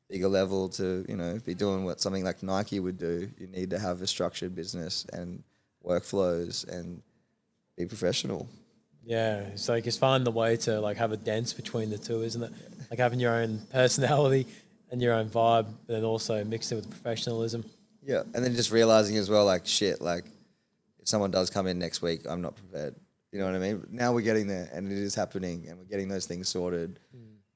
bigger level, to be doing what something like Nike would do. You need to have a structured business and workflows and be professional. Yeah, it's like it's finding the way to like have a dance between the two, isn't it? Like having your own personality and your own vibe, but then also mixed it with professionalism. Yeah, and then just realizing as well, like, shit, like if someone does come in next week, I'm not prepared. You know what I mean? Now we're getting there, and it is happening, and we're getting those things sorted.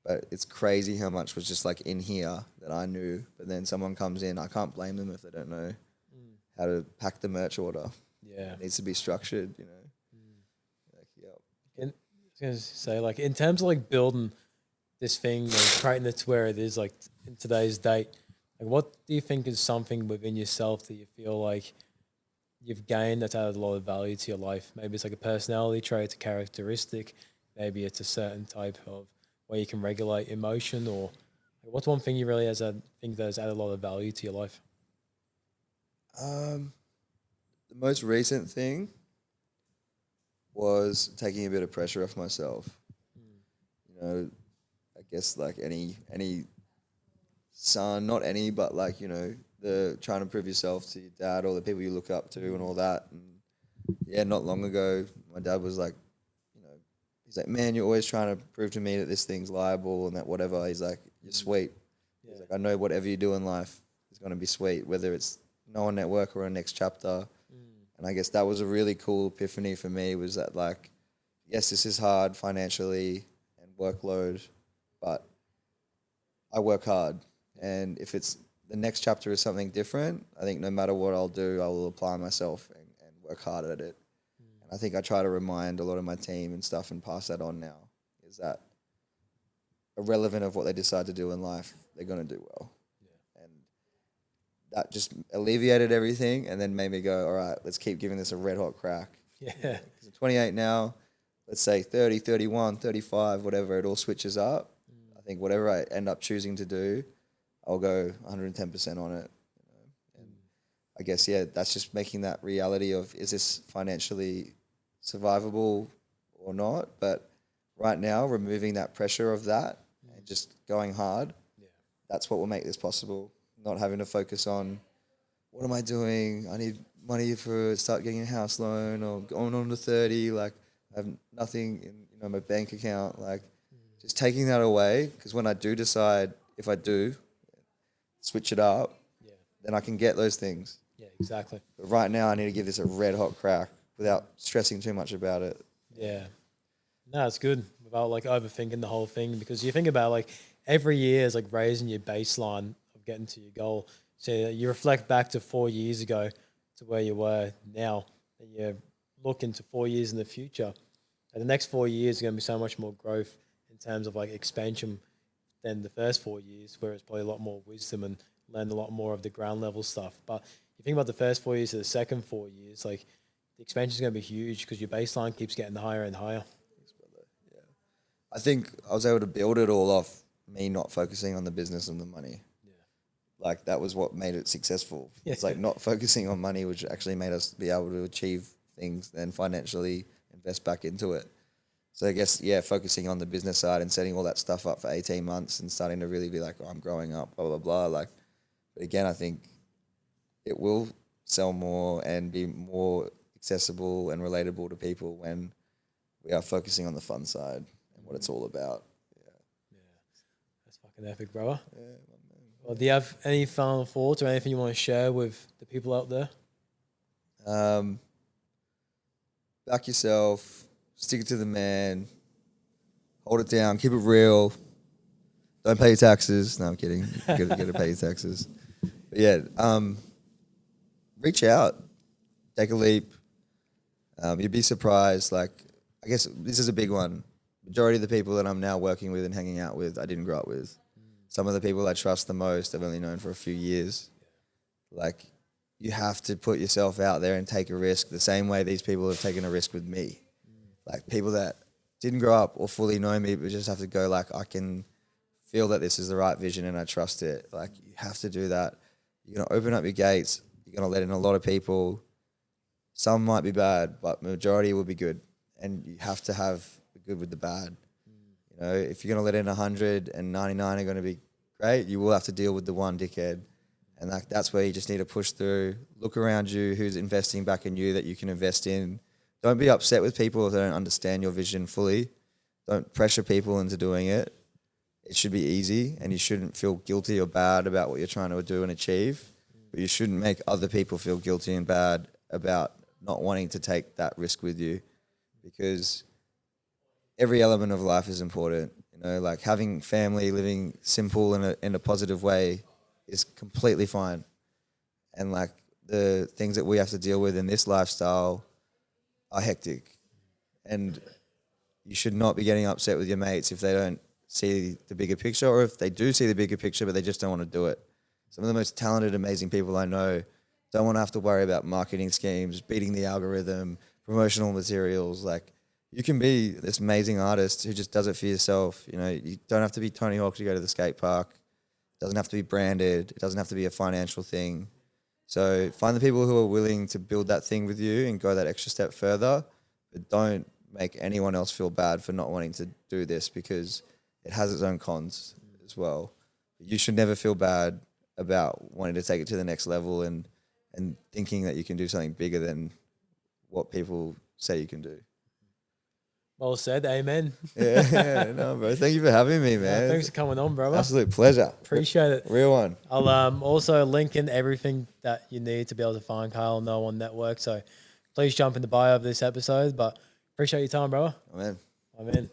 But it's crazy how much was just like in here that I knew, but then someone comes in, I can't blame them if they don't know how to pack the merch order. Yeah, it needs to be structured. I was gonna say, like, in terms of like building this thing and creating it to where it is like in today's date, like what do you think is something within yourself that you feel like you've gained that's added a lot of value to your life? Maybe it's like a personality trait, a characteristic, maybe it's a certain type of way you can regulate emotion, or like, what's one thing you really think that has added a lot of value to your life? The most recent thing was taking a bit of pressure off myself. I guess like any son, not any, but like, the trying to prove yourself to your dad or the people you look up to and all that. And yeah, not long ago, my dad was like, he's like, man, you're always trying to prove to me that this thing's liable and that whatever. He's like, you're sweet. Yeah. He's like, I know whatever you do in life is going to be sweet, whether it's No.ONE NETWORK or a next chapter. And I guess that was a really cool epiphany for me, was that like, yes, this is hard financially and workload, but I work hard. And if it's the next chapter is something different, I think no matter what I'll do, I will apply myself and work hard at it. And I think I try to remind a lot of my team and stuff and pass that on now, is that irrelevant of what they decide to do in life, they're going to do well. That just alleviated everything and then made me go, all right, let's keep giving this a red hot crack. Yeah. Because I'm 28 now, let's say 30, 31, 35, whatever, it all switches up. I think whatever I end up choosing to do, I'll go 110% on it. And I guess, that's just making that reality of, is this financially survivable or not? But right now, removing that pressure of that and just going hard, that's what will make this possible. Not having to focus on, what am I doing? I need money for start getting a house loan or going on to 30. Like, I have nothing in my bank account. Like, just taking that away, because when I do decide, if I do switch it up, then I can get those things. Yeah, exactly. But right now, I need to give this a red hot crack without stressing too much about it. Yeah. No, it's good without like overthinking the whole thing, because you think about like every year is like raising your baseline getting to your goal. So you reflect back to 4 years ago to where you were now, and you look into 4 years in the future. And the next 4 years is going to be so much more growth in terms of like expansion than the first 4 years, where it's probably a lot more wisdom and learn a lot more of the ground level stuff. But you think about the first 4 years to the second 4 years, like the expansion is going to be huge because your baseline keeps getting higher and higher. I think I was able to build it all off me not focusing on the business and the money. Like that was what made it successful. Yeah. It's like not focusing on money, which actually made us be able to achieve things and financially invest back into it. So I guess, yeah, focusing on the business side and setting all that stuff up for 18 months and starting to really be like, oh, I'm growing up, blah, blah, blah. Like, but again, I think it will sell more and be more accessible and relatable to people when we are focusing on the fun side and what it's all about. That's fucking epic, brother. Yeah. Well, do you have any final thoughts or anything you want to share with the people out there? Back yourself, stick it to the man, hold it down, keep it real. Don't pay your taxes. No, I'm kidding. You gotta pay your taxes. But yeah, reach out, take a leap. You'd be surprised. Like, I guess this is a big one. Majority of the people that I'm now working with and hanging out with, I didn't grow up with. Some of the people I trust the most, I've only known for a few years. Like, you have to put yourself out there and take a risk the same way these people have taken a risk with me. Like, people that didn't grow up or fully know me, but just have to go like, I can feel that this is the right vision and I trust it. Like, you have to do that. You're going to open up your gates. You're going to let in a lot of people. Some might be bad, but majority will be good. And you have to have the good with the bad. You know, if you're going to let in 100 and 99 are going to be great, you will have to deal with the one dickhead. And that's where you just need to push through. Look around you, who's investing back in you that you can invest in. Don't be upset with people if they don't understand your vision fully. Don't pressure people into doing it. It should be easy, and you shouldn't feel guilty or bad about what you're trying to do and achieve. But you shouldn't make other people feel guilty and bad about not wanting to take that risk with you, because every element of life is important. You know, like having family, living simple in a positive way is completely fine. And like the things that we have to deal with in this lifestyle are hectic. And you should not be getting upset with your mates if they don't see the bigger picture, or if they do see the bigger picture but they just don't want to do it. Some of the most talented, amazing people I know don't want to have to worry about marketing schemes, beating the algorithm, promotional materials. Like, you can be this amazing artist who just does it for yourself. You know, you don't have to be Tony Hawk to go to the skate park. It doesn't have to be branded. It doesn't have to be a financial thing. So find the people who are willing to build that thing with you and go that extra step further, but don't make anyone else feel bad for not wanting to do this, because it has its own cons as well. You should never feel bad about wanting to take it to the next level and thinking that you can do something bigger than what people say you can do. Well said, amen. Yeah, no, bro. Thank you for having me, man. Yeah, thanks for coming on, brother. Absolute pleasure. Appreciate it. Real one. I'll also link in everything that you need to be able to find Kyel No.ONE Network. So please jump in the bio of this episode. But appreciate your time, brother. Amen. Amen.